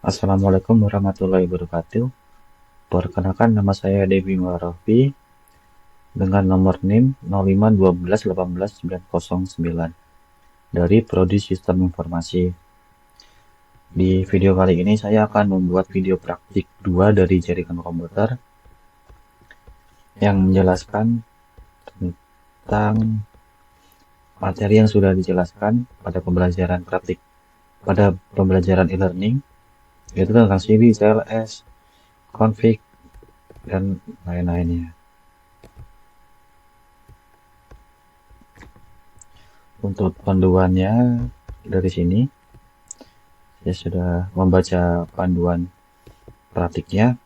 Assalamualaikum warahmatullahi wabarakatuh. Perkenalkan, nama saya Dewi Marafi dengan nomor NIM 0512118909 dari Prodi Sistem Informasi. Di video kali ini saya akan membuat video praktik 2 dari jaringan komputer yang menjelaskan tentang materi yang sudah dijelaskan pada pembelajaran praktik pada pembelajaran e-learning, yaitu tentang CD, CLS, config, dan lain-lainnya. Untuk panduannya dari sini, saya sudah membaca panduan praktiknya,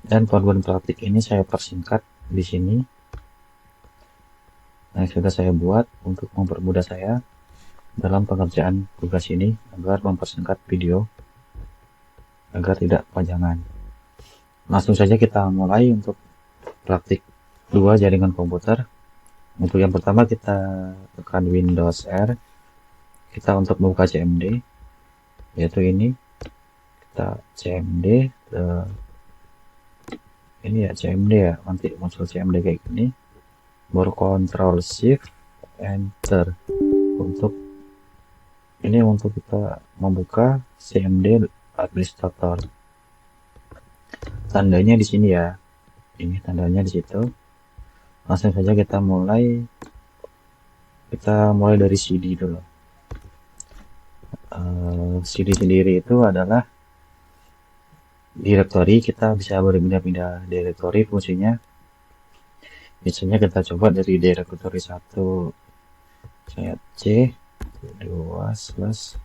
dan panduan praktik ini saya persingkat di sini. Nah, sudah saya buat untuk mempermudah saya dalam pengerjaan tugas ini agar mempersingkat video agar tidak kepanjangan. Langsung saja kita mulai untuk praktik 2 jaringan komputer. Untuk yang pertama kita tekan Windows R. Kita untuk membuka CMD, yaitu ini. Kita CMD, ini ya CMD ya, nanti muncul CMD kayak gini. Baru Ctrl Shift Enter untuk kita membuka CMD administrator. Tandanya di sini ya, ini tandanya di situ. Langsung saja kita mulai dari CD dulu. CD sendiri itu adalah direktori. Kita bisa berpindah-pindah direktori fungsinya. Misalnya kita coba dari direktori 1, saya C 2 slash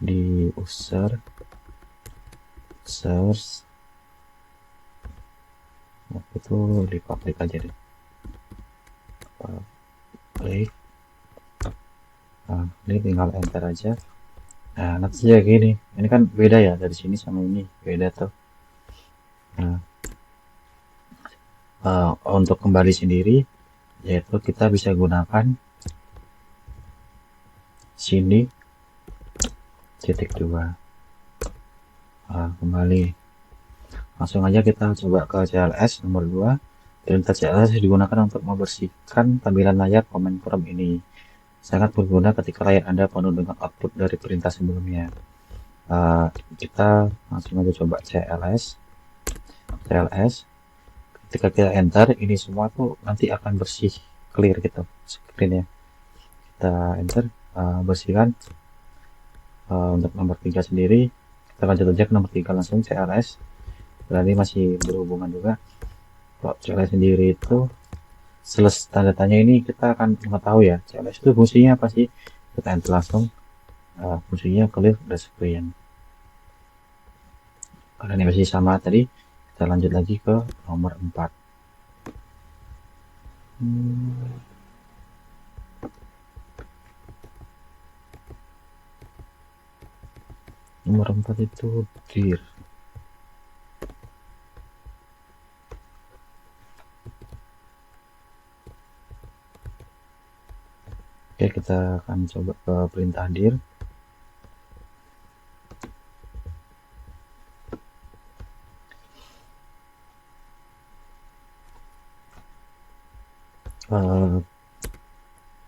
di user search, itu di public aja deh, public. Nah, ini tinggal enter aja. Nah, nanti saja gini, ini kan beda ya, dari sini sama ini beda tuh. Nah, untuk kembali sendiri, yaitu kita bisa gunakan sini titik 2. Kembali. Langsung aja kita coba ke CLS nomor 2. Perintah CLS digunakan untuk membersihkan tampilan layar command prompt ini. Sangat berguna ketika layar Anda penuh dengan output dari perintah sebelumnya. Kita langsung aja coba CLS. Ketika kita enter, ini semua tuh nanti akan bersih, clear gitu screennya. Kita enter, bersihkan. Untuk nomor 3 sendiri, kita lanjut aja ke nomor 3 langsung CLS. Berarti masih berhubungan juga. Kalau CLS sendiri itu selesai tanda tanya ini kita akan mengetahui ya, CLS itu fungsinya apa sih. Kita enter langsung, fungsinya clear the screen. Karena ini masih sama tadi, kita lanjut lagi ke nomor 4. Nomor 4 itu dir. Oke, kita akan coba ke perintah dir.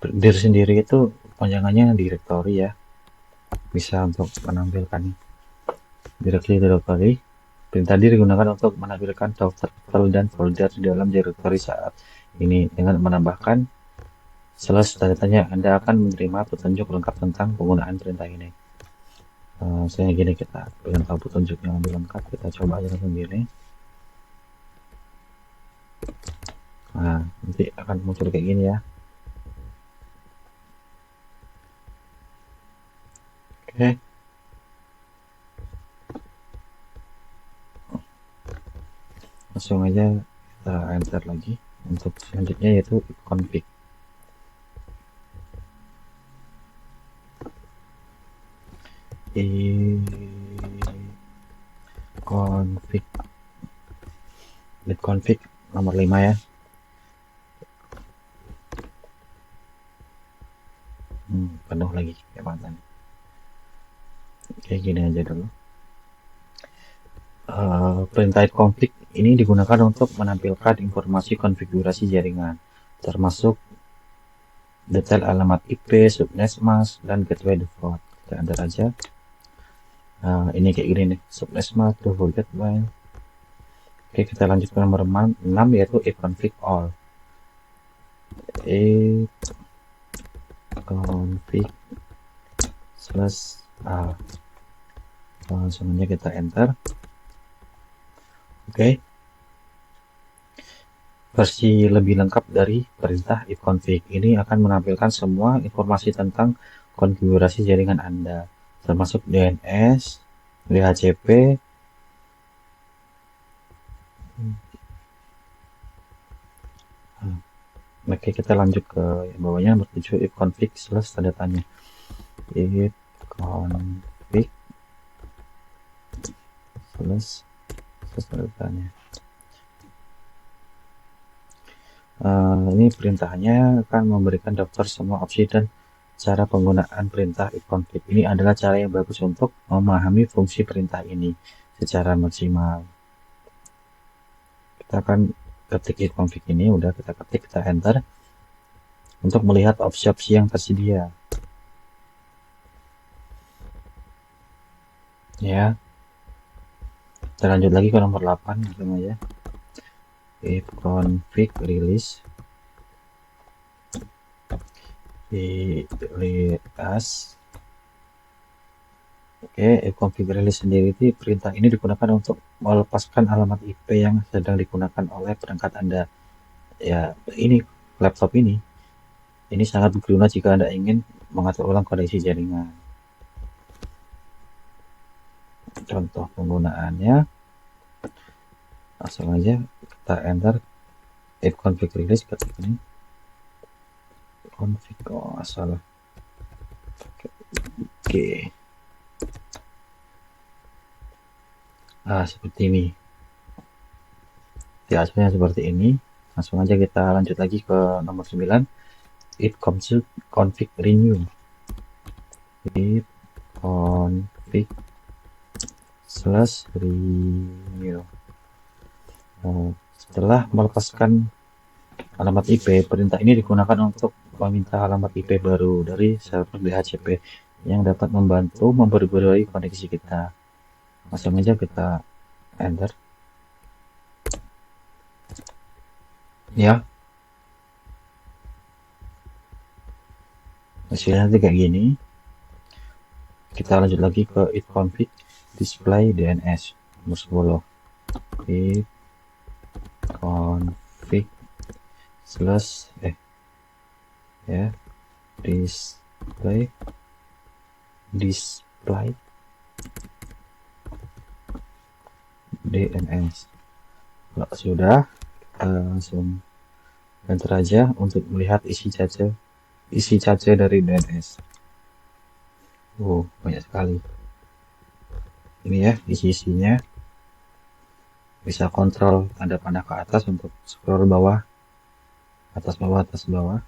Dir sendiri itu panjangannya directory ya, bisa untuk menampilkan directory. Perintah dir digunakan untuk menampilkan daftar file dan folder di dalam directory saat ini dengan menambahkan slash tanda tanya. Anda akan menerima petunjuk lengkap tentang penggunaan perintah ini. Misalnya gini, kita pengen tahu petunjuknya lebih lengkap, kita coba aja langsung gini. Nah, nanti akan muncul kayak gini ya. Oke. Langsung aja kita enter lagi untuk selanjutnya, yaitu config. Config nomor 5 ya. Penuh lagi kecepatan. Kayak gini aja dulu. Perintah config ini digunakan untuk menampilkan informasi konfigurasi jaringan, termasuk detail alamat IP, subnet mask, dan gateway default. Kita enter aja. Ini kayak gini nih, subnet mask, default gateway. Oke, kita lanjut ke nomor 6, yaitu ifconfig all. Ifconfig /a. Langsung aja kita enter. Oke. Versi lebih lengkap dari perintah ifconfig ini akan menampilkan semua informasi tentang konfigurasi jaringan Anda, termasuk DNS, DHCP. Oke, kita lanjut ke yang bawahnya, nomor 7, ifconfig / tanda tanya. Ifconfig / tanda tanya. Ini perintahnya akan memberikan daftar semua opsi dan cara penggunaan perintah ifconfig. Ini adalah cara yang bagus untuk memahami fungsi perintah ini secara maksimal. Kita akan ketik ifconfig ini, udah kita ketik, kita enter untuk melihat opsi-opsi yang tersedia. Ya. Kita lanjut lagi ke nomor 8, langsung aja. Ifconfig release. Oke, ifconfig release sendiri itu perintah ini digunakan untuk melepaskan alamat IP yang sedang digunakan oleh perangkat Anda. Ya, ini laptop ini. Ini sangat berguna jika Anda ingin mengatur ulang koneksi jaringan. Contoh penggunaannya, langsung aja kita enter ifconfig release, ketik ini. Config, salah. Oke. Seperti ini. Ya, hasilnya seperti ini. Langsung aja kita lanjut lagi ke nomor 9, ifconfig renew. Ifconfig /renew. Setelah melepaskan alamat IP, perintah ini digunakan untuk meminta alamat IP baru dari server DHCP yang dapat membantu memperbarui koneksi kita. Langsung aja kita enter. Ya, hasilnya nanti kayak gini. Kita lanjut lagi ke ifconfig display DNS nomor 10. Ifconfig display DNS. Kalau sudah, langsung enter aja untuk melihat isi cache dari DNS. Banyak sekali. Ini ya isi-isinya. Bisa kontrol tanda panah ke atas untuk scroll bawah, atas bawah, atas bawah.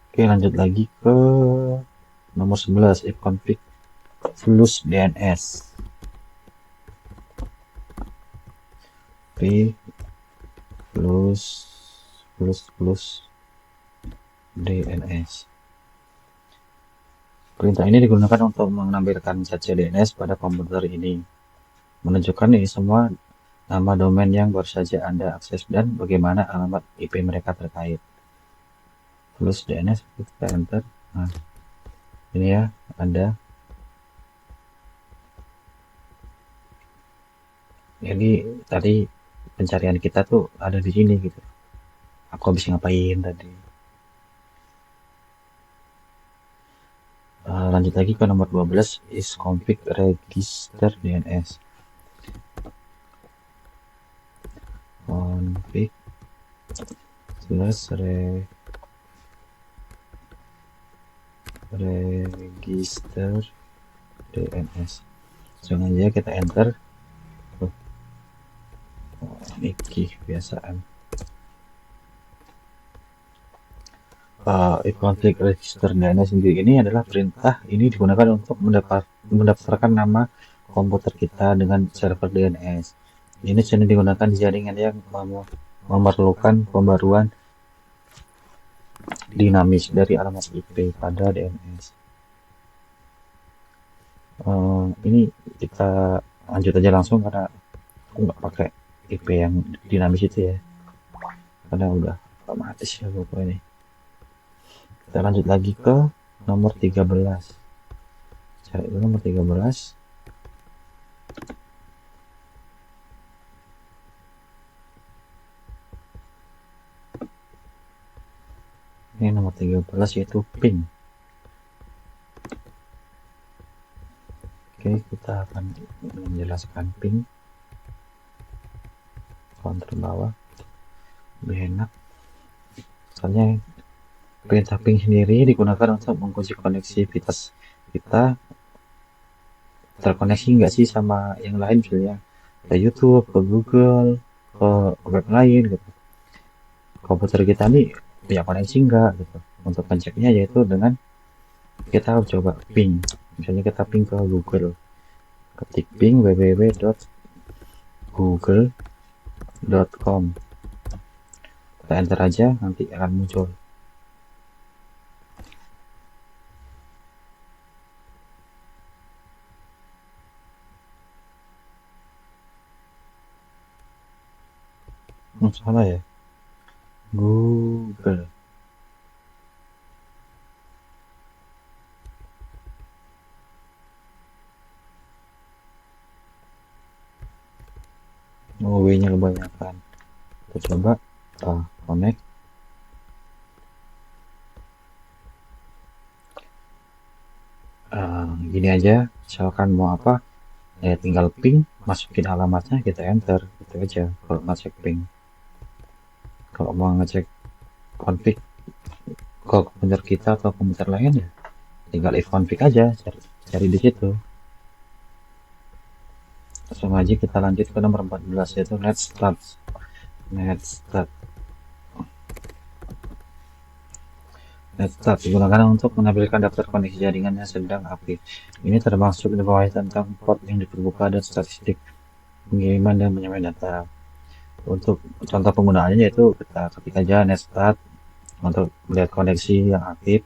Oke, lanjut lagi ke nomor 11, ifconfig flush DNS. Flush DNS. Perintah ini digunakan untuk menampilkan cache DNS pada komputer ini, menunjukkan ini semua nama domain yang baru saja Anda akses dan bagaimana alamat IP mereka terkait. Flush DNS, kita enter. Nah, ini ya, Anda. Jadi tadi pencarian kita tuh ada di sini gitu. Aku habis ngapain tadi? Lanjut lagi ke nomor 12, ifconfig register DNS. Config register DNS. Langsung aja kita enter. Ini kebiasaan. if conflict register DNS sendiri ini adalah perintah ini digunakan untuk mendaftarkan nama komputer kita dengan server DNS. Ini sering digunakan di jaringan yang memerlukan pembaruan dinamis dari alamat IP pada DNS. Ini kita lanjut aja langsung karena aku nggak pakai IP yang dinamis itu ya, karena udah otomatis ya pokoknya ini. Kita lanjut lagi ke nomor 13. Cari dulu nomor 13. Ini nomor 13 yaitu ping. Oke, kita akan menjelaskan ping. Kontrol bawah lebih enak. Soalnya perintah ping sendiri digunakan untuk menguji koneksivitas kita terkoneksi nggak sih sama yang lain, misalnya ke YouTube, ke Google, ke web lain gitu. Komputer kita nih punya koneksi nggak gitu. Untuk ngeceknya yaitu dengan kita coba ping. Misalnya kita ping ke Google, ketik ping www.google.com, kita enter aja, nanti akan muncul. Salah ya, Google. W nya kebanyakan. Kita coba connect. Gini aja, misalkan mau apa ya tinggal ping, masukin alamatnya, kita enter gitu aja kalau ngecek ping. Kalau mau ngecek config ke komputer kita atau komputer lain ya tinggal if config aja, cari di situ. Langsung aja kita lanjut ke nomor 14 yaitu netstart. Netstart digunakan untuk menampilkan daftar koneksi jaringan yang sedang aktif. Ini termasuk informasi tentang port yang dibuka dan statistik pengiriman dan penyampaian data. Untuk contoh penggunaannya yaitu kita ketik aja netstart untuk melihat koneksi yang aktif.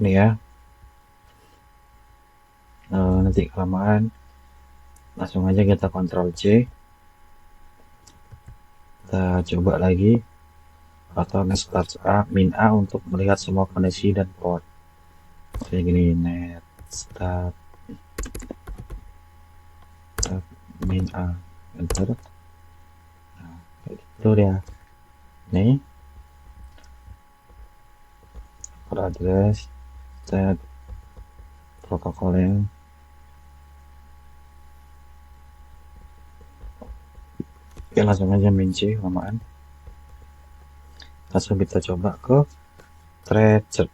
Ini ya, nanti kelamaan langsung aja kita Ctrl C, kita coba lagi atau netstart min A untuk melihat semua koneksi dan port. Kayak gini, netstart min A, enter. Nah, kayak gitu ya. Nih port address, set protokolnya. Oke, langsung aja min C lamaan. Langsung kita coba ke tracer.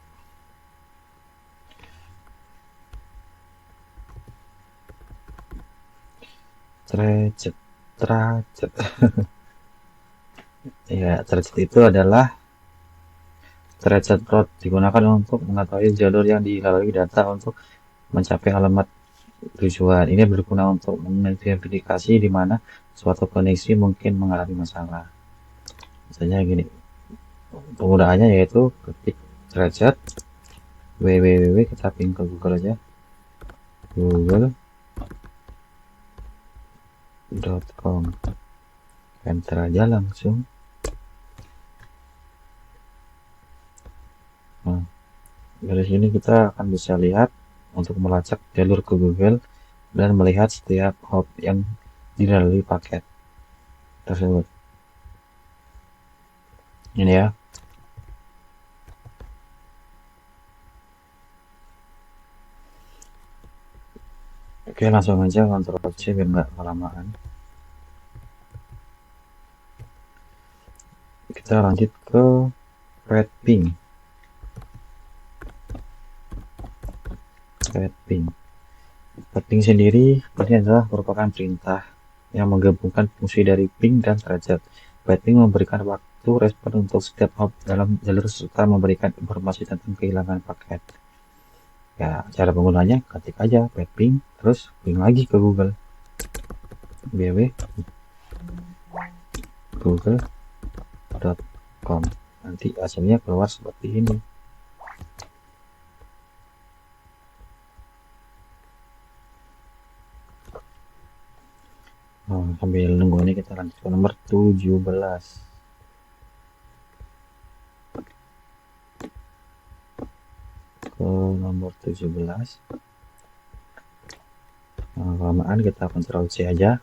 Ya, tracer itu adalah tracer route, digunakan untuk mengetahui jalur yang dilalui data untuk mencapai alamat tujuan. Ini berguna untuk mengidentifikasi di mana suatu koneksi mungkin mengalami masalah. Misalnya gini, penggunaannya yaitu ketik tracer www, kita ping ke Google aja, google.com, enter aja langsung. Nah, dari sini kita akan bisa lihat untuk melacak jalur ke Google dan melihat setiap hop yang dilalui paket tersebut. Ini ya. Oke, langsung aja Ctrl C biar nggak kelamaan. Kita lanjut ke red ping. Ping sendiri ini adalah merupakan perintah yang menggabungkan fungsi dari ping dan derajat. Ping memberikan waktu respon untuk setiap hop dalam jalur serta memberikan informasi tentang kehilangan paket. Ya, cara penggunanya ketik aja ping terus ping lagi ke Google. www.google.com. Nanti hasilnya keluar seperti ini. Sambil nunggu ini kita lanjut ke nomor 17. Nomor 17. Kelamaan kita Ctrl C aja.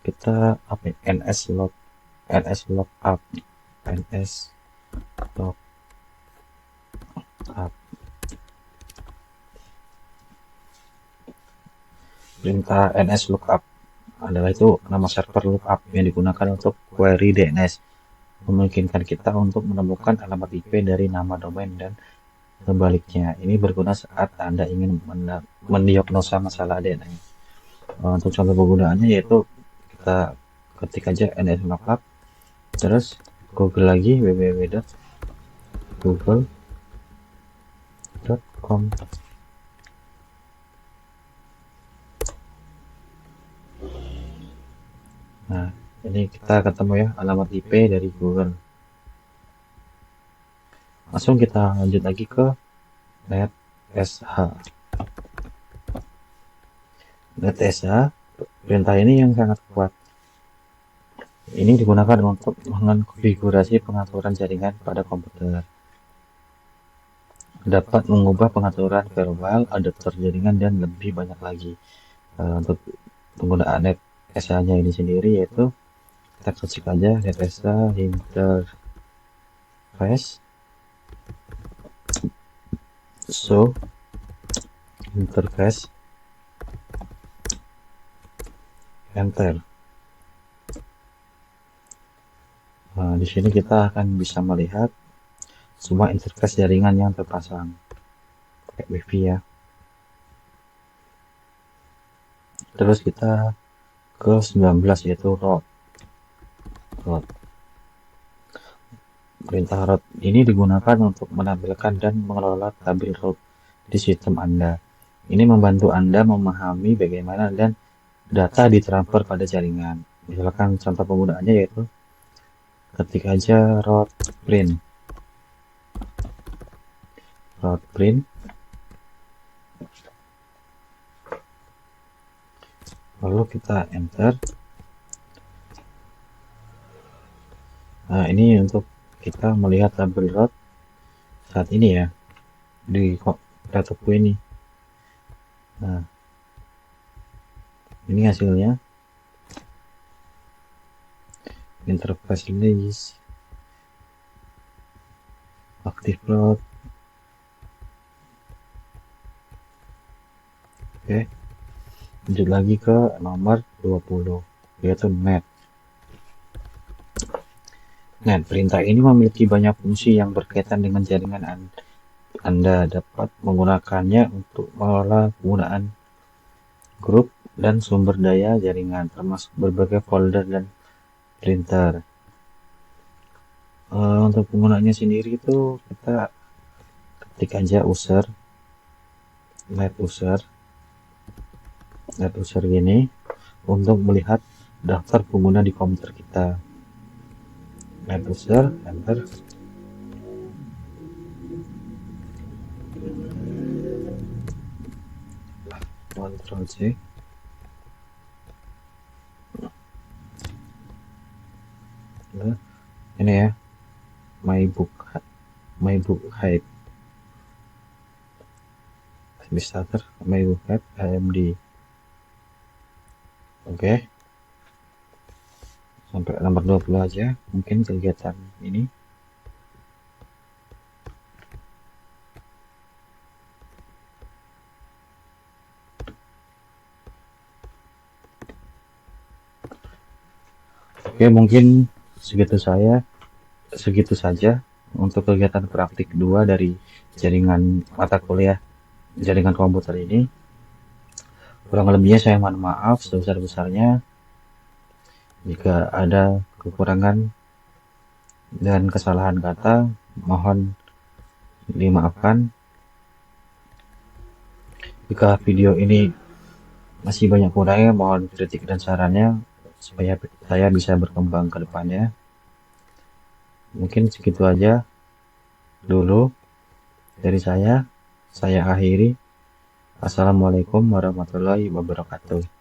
Kita apa ya? ns log up perintah ns lookup adalah itu nama server lookup yang digunakan untuk query DNS, memungkinkan kita untuk menemukan alamat IP dari nama domain dan sebaliknya. Ini berguna saat Anda ingin mendiagnosa masalah DNS. Untuk contoh penggunaannya yaitu kita ketik aja ns lookup terus Google lagi www.google.com. Nah, ini kita ketemu ya alamat IP dari Google. Langsung kita lanjut lagi ke NetSH. NetSH, perintah ini yang sangat kuat. Ini digunakan untuk mengkonfigurasi pengaturan jaringan pada komputer. Dapat mengubah pengaturan firewall, adapter jaringan, dan lebih banyak lagi. Untuk penggunaan NetSH-nya ini sendiri yaitu kita ketik aja NetSH interface interface enter. Di sini kita akan bisa melihat semua interface jaringan yang terpasang kayak wifi ya. Terus kita ke 19 yaitu root. Perintah root ini digunakan untuk menampilkan dan mengelola tabel root di sistem Anda. Ini membantu Anda memahami bagaimana dan data ditransfer pada jaringan. Misalkan contoh penggunaannya yaitu ketik aja root print lalu kita enter. Nah, ini untuk kita melihat tabel root saat ini ya di laptopku ini. Nah, ini hasilnya. Interface list, active root. Oke, lanjut lagi ke nomor 20 yaitu net. Perintah ini memiliki banyak fungsi yang berkaitan dengan jaringan Anda dapat menggunakannya untuk mengelola penggunaan grup dan sumber daya jaringan termasuk berbagai folder dan printer. Untuk penggunaannya sendiri itu kita ketik aja net user gini untuk melihat daftar pengguna di komputer kita. Net user enter. Ctrl C. Nah, ini ya my book hype starter my book hype AMD. Oke, sampai nomor 20 aja mungkin kegiatan ini. Oke, mungkin segitu saja untuk kegiatan praktik 2 dari jaringan mata kuliah jaringan komputer ini. Kurang lebihnya saya mohon maaf sebesar-besarnya jika ada kekurangan dan kesalahan kata, mohon dimaafkan. Jika video ini masih banyak kurangnya, mohon kritik dan sarannya supaya saya bisa berkembang ke depannya. Mungkin segitu aja dulu dari saya akhiri. Assalamualaikum warahmatullahi wabarakatuh.